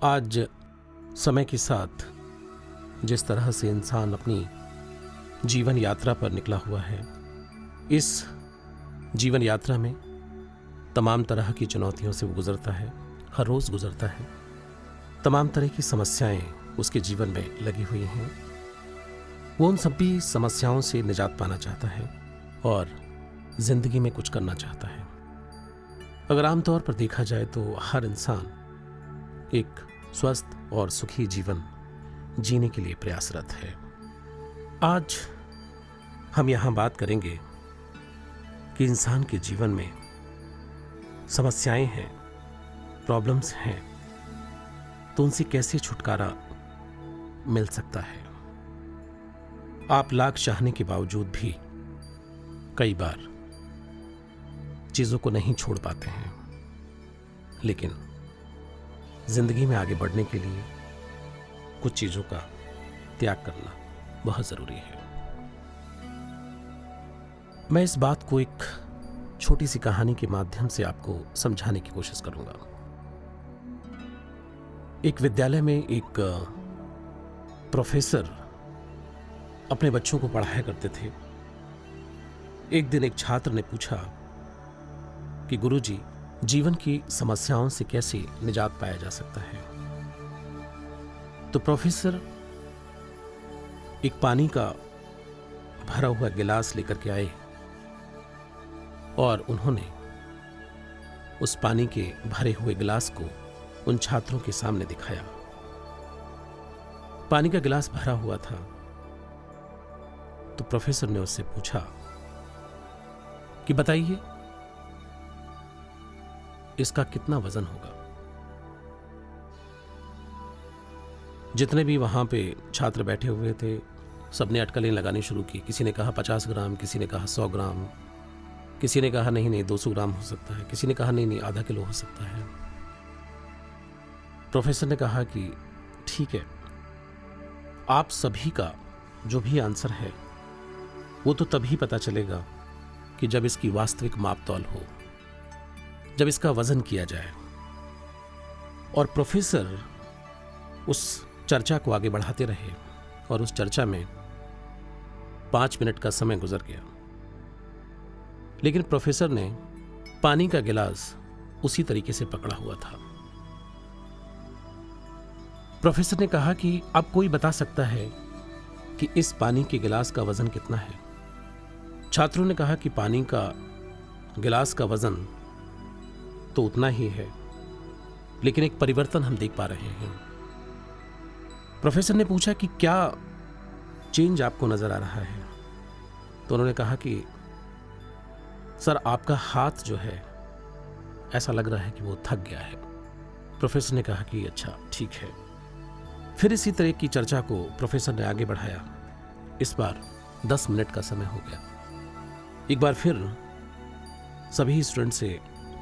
आज समय के साथ जिस तरह से इंसान अपनी जीवन यात्रा पर निकला हुआ है, इस जीवन यात्रा में तमाम तरह की चुनौतियों से वो गुजरता है, हर रोज़ गुजरता है। तमाम तरह की समस्याएं उसके जीवन में लगी हुई हैं। वो उन सभी समस्याओं से निजात पाना चाहता है और ज़िंदगी में कुछ करना चाहता है। अगर आमतौर पर देखा जाए तो हर इंसान एक स्वस्थ और सुखी जीवन जीने के लिए प्रयासरत है। आज हम यहाँ बात करेंगे कि इंसान के जीवन में समस्याएं हैं, प्रॉब्लम्स हैं, तो उनसे कैसे छुटकारा मिल सकता है। आप लाख चाहने के बावजूद भी कई बार चीज़ों को नहीं छोड़ पाते हैं, लेकिन जिंदगी में आगे बढ़ने के लिए कुछ चीज़ों का त्याग करना बहुत ज़रूरी है। मैं इस बात को एक छोटी सी कहानी के माध्यम से आपको समझाने की कोशिश करूंगा। एक विद्यालय में एक प्रोफेसर अपने बच्चों को पढ़ाया करते थे। एक दिन एक छात्र ने पूछा कि गुरुजी, जीवन की समस्याओं से कैसे निजात पाया जा सकता है। तो प्रोफेसर एक पानी का भरा हुआ गिलास लेकर के आए और उन्होंने उस पानी के भरे हुए गिलास को उन छात्रों के सामने दिखाया। पानी का गिलास भरा हुआ था। तो प्रोफेसर ने उससे पूछा कि बताइए, इसका कितना वजन होगा। जितने भी वहां पे छात्र बैठे हुए थे, सबने अटकलें लगानी शुरू की। किसी ने कहा 50 ग्राम, किसी ने कहा 100 ग्राम, किसी ने कहा नहीं 200 ग्राम हो सकता है, किसी ने कहा नहीं आधा किलो हो सकता है। प्रोफेसर ने कहा कि ठीक है, आप सभी का जो भी आंसर है वो तो तभी पता चलेगा कि जब इसकी वास्तविक मापतौल हो, जब इसका वजन किया जाए। और प्रोफेसर उस चर्चा को आगे बढ़ाते रहे और उस चर्चा में 5 मिनट का समय गुजर गया, लेकिन प्रोफेसर ने पानी का गिलास उसी तरीके से पकड़ा हुआ था। प्रोफेसर ने कहा कि अब कोई बता सकता है कि इस पानी के गिलास का वजन कितना है। छात्रों ने कहा कि पानी का गिलास का वजन तो उतना ही है, लेकिन एक परिवर्तन हम देख पा रहे हैं। प्रोफेसर ने पूछा कि क्या चेंज आपको नजर आ रहा है। तो उन्होंने कहा कि सर, आपका हाथ जो है ऐसा लग रहा है कि वो थक गया है। प्रोफेसर ने कहा कि अच्छा ठीक है। फिर इसी तरह की चर्चा को प्रोफेसर ने आगे बढ़ाया। इस बार 10 मिनट का समय हो गया। एक बार फिर सभी स्टूडेंट से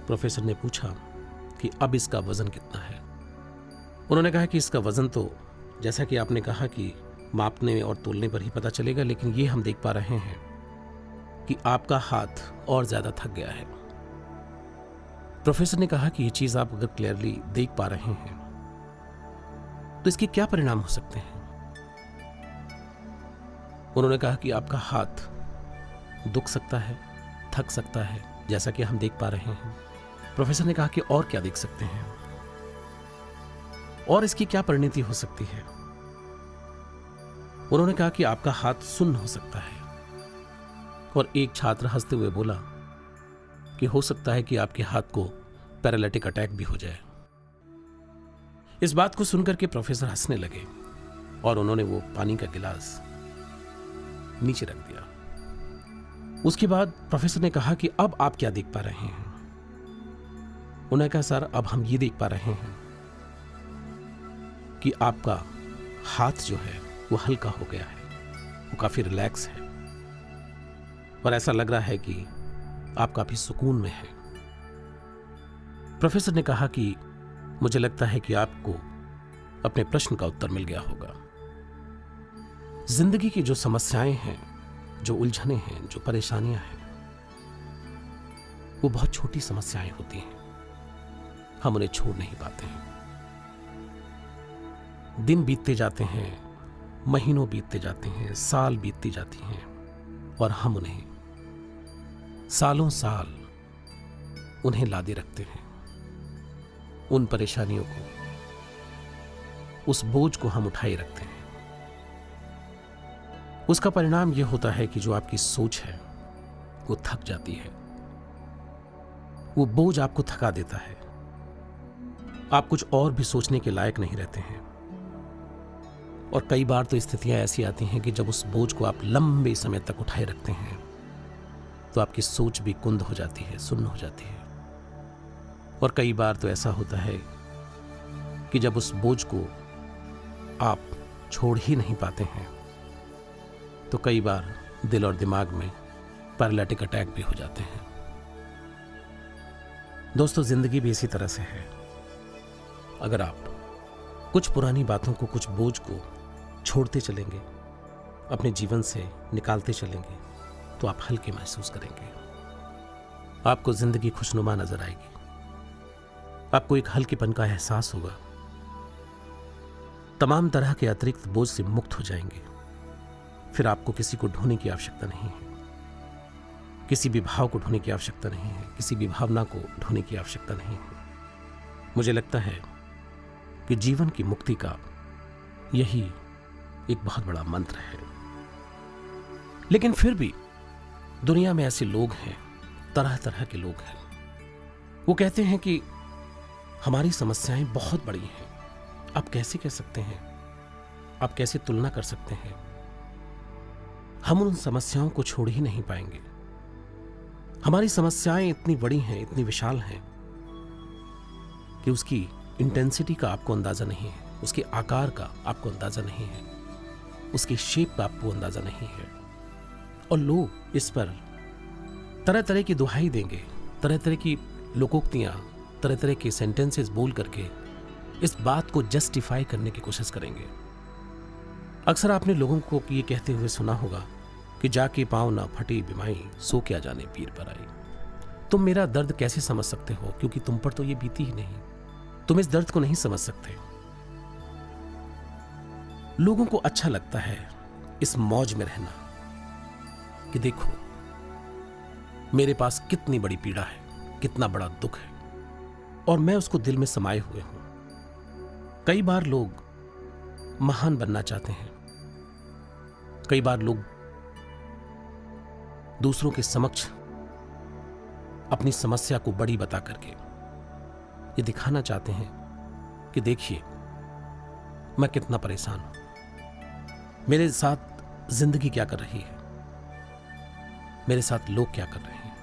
प्रोफेसर ने पूछा कि अब इसका वजन कितना है। उन्होंने कहा कि इसका वजन तो जैसा कि आपने कहा कि मापने और तोलने पर ही पता चलेगा, लेकिन ये हम देख पा रहे हैं कि आपका हाथ और ज्यादा थक गया है। प्रोफेसर ने कहा कि ये चीज आप अगर क्लियरली देख पा रहे हैं तो इसके क्या परिणाम हो सकते हैं। उन्होंने कहा कि आपका हाथ दुख सकता है, थक सकता है, जैसा कि हम देख पा रहे हैं। प्रोफेसर ने कहा कि और क्या देख सकते हैं और इसकी क्या परिणति हो सकती है। उन्होंने कहा कि आपका हाथ सुन्न हो सकता है। और एक छात्र हंसते हुए बोला कि हो सकता है कि आपके हाथ को पैरालिटिक अटैक भी हो जाए। इस बात को सुनकर के प्रोफेसर हंसने लगे और उन्होंने वो पानी का गिलास नीचे रख दिया। उसके बाद प्रोफेसर ने कहा कि अब आप क्या देख पा रहे हैं। उन्होंने कहा सर, अब हम ये देख पा रहे हैं कि आपका हाथ जो है वो हल्का हो गया है, वो काफी रिलैक्स है और ऐसा लग रहा है कि आप काफी सुकून में हैं। प्रोफेसर ने कहा कि मुझे लगता है कि आपको अपने प्रश्न का उत्तर मिल गया होगा। जिंदगी की जो समस्याएं हैं, जो उलझने हैं, जो परेशानियां हैं, वो बहुत छोटी समस्याएं होती हैं। हम उन्हें छोड़ नहीं पाते हैं। दिन बीतते जाते हैं, महीनों बीतते जाते हैं, साल बीतती जाती हैं, और हम उन्हें सालों साल उन्हें लादे रखते हैं। उन परेशानियों को, उस बोझ को हम उठाए रखते हैं। उसका परिणाम यह होता है कि जो आपकी सोच है वो थक जाती है। वो बोझ आपको थका देता है। आप कुछ और भी सोचने के लायक नहीं रहते हैं। और कई बार तो स्थितियां ऐसी आती हैं कि जब उस बोझ को आप लंबे समय तक उठाए रखते हैं तो आपकी सोच भी कुंद हो जाती है, सुन्न हो जाती है। और कई बार तो ऐसा होता है कि जब उस बोझ को आप छोड़ ही नहीं पाते हैं तो कई बार दिल और दिमाग में पैरालिटिक अटैक भी हो जाते हैं। दोस्तों, जिंदगी भी इसी तरह से है। अगर आप कुछ पुरानी बातों को, कुछ बोझ को छोड़ते चलेंगे, अपने जीवन से निकालते चलेंगे, तो आप हल्के महसूस करेंगे। आपको जिंदगी खुशनुमा नजर आएगी। आपको एक हल्केपन का एहसास होगा। तमाम तरह के अतिरिक्त बोझ से मुक्त हो जाएंगे। फिर आपको किसी को ढूंढने की आवश्यकता नहीं है, किसी भी भाव को ढूंढने की आवश्यकता नहीं है, किसी भी भावना को ढूंढने की आवश्यकता नहीं है। मुझे लगता है कि जीवन की मुक्ति का यही एक बहुत बड़ा मंत्र है। लेकिन फिर भी दुनिया में ऐसे लोग हैं, तरह तरह के लोग हैं। वो कहते हैं कि हमारी समस्याएं बहुत बड़ी हैं। आप कैसे कह सकते हैं? आप कैसे तुलना कर सकते हैं? हम उन समस्याओं को छोड़ ही नहीं पाएंगे। हमारी समस्याएं इतनी बड़ी हैं, इतनी विशाल हैं कि उसकी इंटेंसिटी का आपको अंदाजा नहीं है, उसके आकार का आपको अंदाजा नहीं है, उसकी शेप का आपको अंदाजा नहीं है। और लोग इस पर तरह तरह की दुहाई देंगे, तरह तरह की लोकोक्तियां, तरह तरह के सेंटेंसेस बोल करके इस बात को जस्टिफाई करने की कोशिश करेंगे। अक्सर आपने लोगों को ये कहते हुए सुना होगा कि जाके पाँव ना फटी बिमाई, सो क्या जाने पीर पर आई। तुम मेरा दर्द कैसे समझ सकते हो, क्योंकि तुम पर तो ये बीती ही नहीं। तुम इस दर्द को नहीं समझ सकते। लोगों को अच्छा लगता है इस मौज में रहना कि देखो मेरे पास कितनी बड़ी पीड़ा है, कितना बड़ा दुख है, और मैं उसको दिल में समाये हुए हूं। कई बार लोग महान बनना चाहते हैं। कई बार लोग दूसरों के समक्ष अपनी समस्या को बड़ी बता करके ये दिखाना चाहते हैं कि देखिए मैं कितना परेशान हूं, मेरे साथ जिंदगी क्या कर रही है, मेरे साथ लोग क्या कर रहे हैं।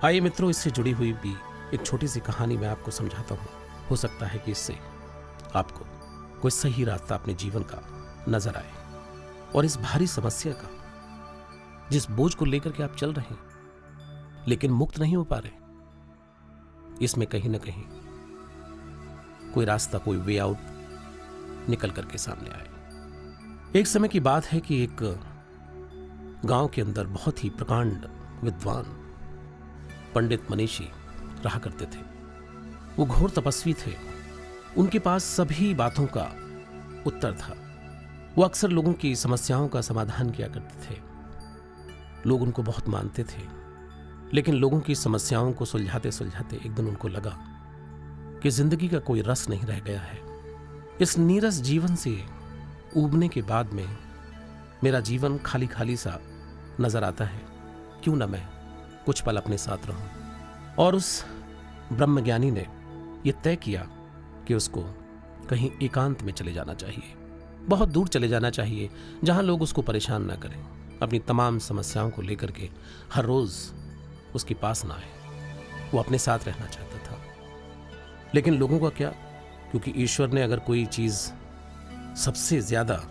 आइए मित्रों, इससे जुड़ी हुई भी एक छोटी सी कहानी मैं आपको समझाता हूं। हो सकता है कि इससे आपको कोई सही रास्ता अपने जीवन का नजर आए और इस भारी समस्या का, जिस बोझ को लेकर के आप चल रहे हैं लेकिन मुक्त नहीं हो पा रहे, इसमें कहीं ना कहीं कोई रास्ता, कोई वे आउट निकल करके सामने आए। एक समय की बात है कि एक गांव के अंदर बहुत ही प्रकांड विद्वान पंडित मनीषी रहा करते थे। वो घोर तपस्वी थे। उनके पास सभी बातों का उत्तर था। वो अक्सर लोगों की समस्याओं का समाधान किया करते थे। लोग उनको बहुत मानते थे। लेकिन लोगों की समस्याओं को सुलझाते सुलझाते एक दिन उनको लगा कि जिंदगी का कोई रस नहीं रह गया है। इस नीरस जीवन से ऊबने के बाद में मेरा जीवन खाली खाली सा नजर आता है। क्यों ना मैं कुछ पल अपने साथ रहूं। और उस ब्रह्मज्ञानी ने यह तय किया कि उसको कहीं एकांत में चले जाना चाहिए, बहुत दूर चले जाना चाहिए, जहां लोग उसको परेशान ना करें, अपनी तमाम समस्याओं को लेकर के हर रोज उसके पास ना आए। वो अपने साथ रहना चाहता था। लेकिन लोगों का क्या, क्योंकि ईश्वर ने अगर कोई चीज सबसे ज्यादा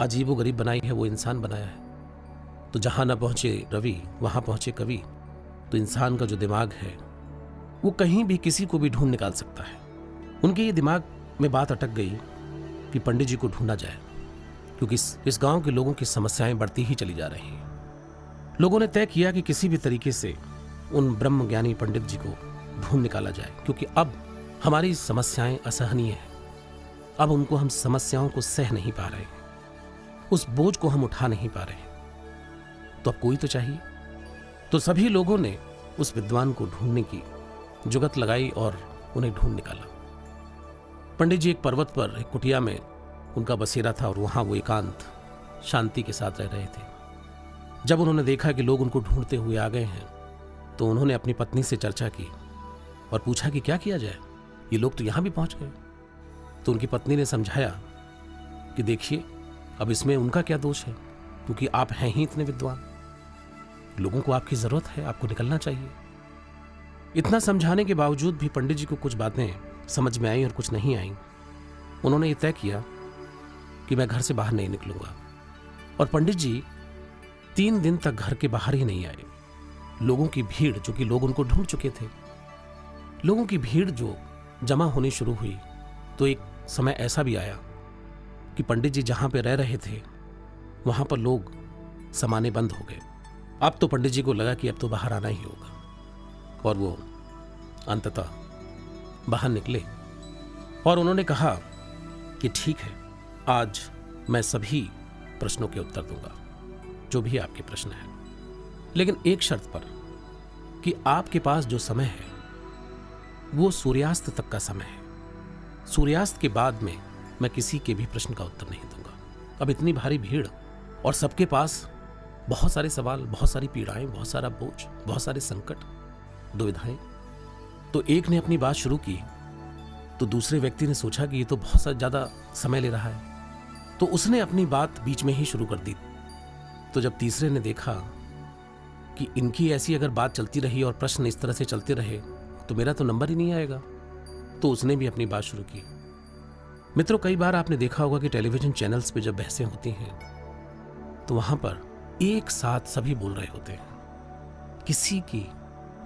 अजीबोगरीब बनाई है, वो इंसान बनाया है। तो जहां ना पहुंचे रवि वहां पहुंचे कवि। तो इंसान का जो दिमाग है वो कहीं भी किसी को भी ढूंढ निकाल सकता है। उनके ये दिमाग में बात अटक गई कि पंडित जी को ढूंढा जाए, क्योंकि इस गांव के लोगों की समस्याएं बढ़ती ही चली जा रही हैं। लोगों ने तय किया कि किसी भी तरीके से उन ब्रह्मज्ञानी पंडित जी को ढूंढ निकाला जाए, क्योंकि अब हमारी समस्याएं असहनीय हैं। अब उनको हम समस्याओं को सह नहीं पा रहे हैं, उस बोझ को हम उठा नहीं पा रहे हैं, तो अब कोई तो चाहिए। तो सभी लोगों ने उस विद्वान को ढूंढने की जुगत लगाई और उन्हें ढूंढ निकाला। पंडित जी एक पर्वत पर एक कुटिया में उनका बसेरा था और वहां वो एकांत शांति के साथ रह रहे थे। जब उन्होंने देखा कि लोग उनको ढूंढते हुए आ गए हैं, तो उन्होंने अपनी पत्नी से चर्चा की और पूछा कि क्या किया जाए, ये लोग तो यहां भी पहुंच गए। तो उनकी पत्नी ने समझाया कि देखिए, अब इसमें उनका क्या दोष है, क्योंकि आप हैं ही इतने विद्वान, लोगों को आपकी जरूरत है, आपको निकलना चाहिए। इतना समझाने के बावजूद भी पंडित जी को कुछ बातें समझ में आई और कुछ नहीं आई। उन्होंने ये तय किया कि मैं घर से बाहर नहीं निकलूंगा, और पंडित जी 3 दिन तक घर के बाहर ही नहीं आए। लोगों की भीड़, जो कि लोग उनको ढूंढ चुके थे, लोगों की भीड़ जो जमा होनी शुरू हुई, तो एक समय ऐसा भी आया कि पंडित जी जहां पे रह रहे थे वहां पर लोग समाने बंद हो गए। अब तो पंडित जी को लगा कि अब तो बाहर आना ही होगा, और वो अंततः बाहर निकले और उन्होंने कहा कि ठीक है, आज मैं सभी प्रश्नों के उत्तर दूंगा, जो भी आपके प्रश्न हैं, लेकिन एक शर्त पर कि आपके पास जो समय है वो सूर्यास्त तक का समय है। सूर्यास्त के बाद में मैं किसी के भी प्रश्न का उत्तर नहीं दूंगा। अब इतनी भारी भीड़ और सबके पास बहुत सारे सवाल, बहुत सारी पीड़ाएं, बहुत सारा बोझ, बहुत सारे संकट, दुविधाएं। तो एक ने अपनी बात शुरू की तो दूसरे व्यक्ति ने सोचा कि ये तो बहुत ज्यादा समय ले रहा है, तो उसने अपनी बात बीच में ही शुरू कर दी। तो जब तीसरे ने देखा कि इनकी ऐसी अगर बात चलती रही और प्रश्न इस तरह से चलते रहे तो मेरा तो नंबर ही नहीं आएगा, तो उसने भी अपनी बात शुरू की। मित्रों, कई बार आपने देखा होगा कि टेलीविजन चैनल्स पे जब बहसें होती हैं तो वहां पर एक साथ सभी बोल रहे होते हैं, किसी की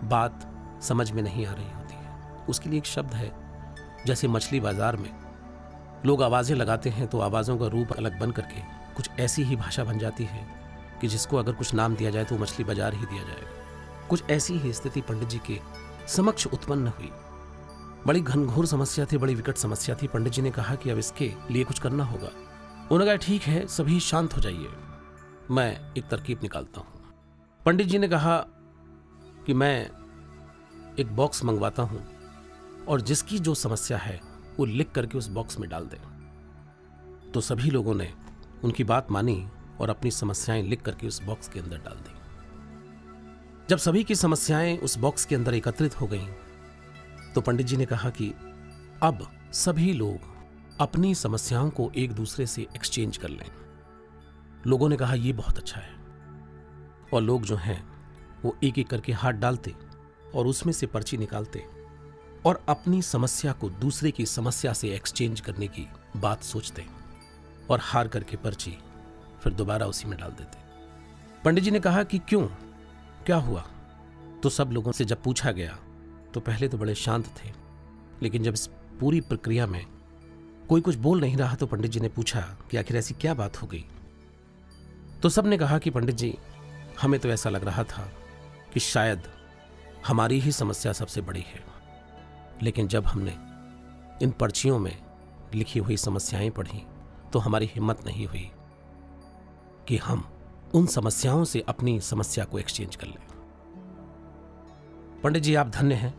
बात समझ में नहीं आ रही होती है। उसके लिए एक शब्द है, जैसे मछली बाजार में लोग आवाजें लगाते हैं तो आवाजों का रूप अलग बन करके कुछ ऐसी ही भाषा बन जाती है कि जिसको अगर कुछ नाम दिया जाए तो मछली बाजार ही दिया जाएगा। कुछ ऐसी ही स्थिति पंडित जी के समक्ष उत्पन्न हुई। बड़ी घनघोर समस्या थी, बड़ी विकट समस्या थी। पंडित जी ने कहा कि अब इसके लिए कुछ करना होगा। उन्होंने कहा ठीक है, सभी शांत हो जाइए, मैं एक तरकीब निकालता हूं। पंडित जी ने कहा कि मैं एक बॉक्स मंगवाता हूं और जिसकी जो समस्या है वो लिख करके उस बॉक्स में डाल दें। तो सभी लोगों ने उनकी बात मानी और अपनी समस्याएं लिख करके उस बॉक्स के अंदर डाल दी। जब सभी की समस्याएं उस बॉक्स के अंदर एकत्रित हो गईं, तो पंडित जी ने कहा कि अब सभी लोग अपनी समस्याओं को एक दूसरे से एक्सचेंज कर लें। लोगों ने कहा ये बहुत अच्छा है, और लोग जो हैं वो एक एक करके हाथ डालते और उसमें से पर्ची निकालते और अपनी समस्या को दूसरे की समस्या से एक्सचेंज करने की बात सोचते और हार करके पर्ची फिर दोबारा उसी में डाल देते। पंडित जी ने कहा कि क्यों, क्या हुआ? तो सब लोगों से जब पूछा गया तो पहले तो बड़े शांत थे, लेकिन जब इस पूरी प्रक्रिया में कोई कुछ बोल नहीं रहा तो पंडित जी ने पूछा कि आखिर ऐसी क्या बात हो गई। तो सब ने कहा कि पंडित जी, हमें तो ऐसा लग रहा था कि शायद हमारी ही समस्या सबसे बड़ी है, लेकिन जब हमने इन पर्चियों में लिखी हुई समस्याएं पढ़ी तो हमारी हिम्मत नहीं हुई कि हम उन समस्याओं से अपनी समस्या को एक्सचेंज कर लें। पंडित जी, आप धन्य हैं,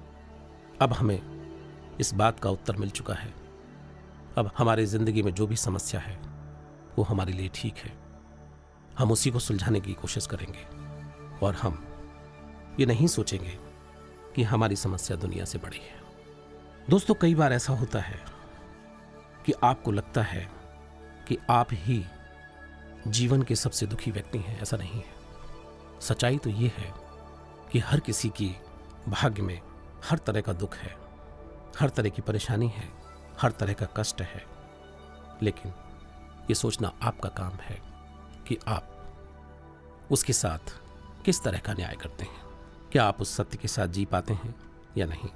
अब हमें इस बात का उत्तर मिल चुका है। अब हमारी जिंदगी में जो भी समस्या है वो हमारे लिए ठीक है, हम उसी को सुलझाने की कोशिश करेंगे और हम ये नहीं सोचेंगे कि हमारी समस्या दुनिया से बड़ी है। दोस्तों, कई बार ऐसा होता है कि आपको लगता है कि आप ही जीवन के सबसे दुखी व्यक्ति हैं। ऐसा नहीं है। सच्चाई तो ये है कि हर किसी की भाग्य में हर तरह का दुख है, हर तरह की परेशानी है, हर तरह का कष्ट है, लेकिन ये सोचना आपका काम है कि आप उसके साथ किस तरह का न्याय करते हैं। क्या आप उस सत्य के साथ जी पाते हैं या नहीं?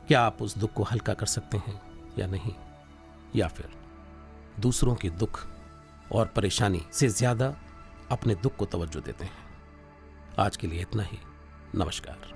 क्या आप उस दुख को हल्का कर सकते हैं या नहीं? या फिर दूसरों के दुख और परेशानी से ज्यादा अपने दुख को तवज्जो देते हैं? आज के लिए इतना ही। नमस्कार।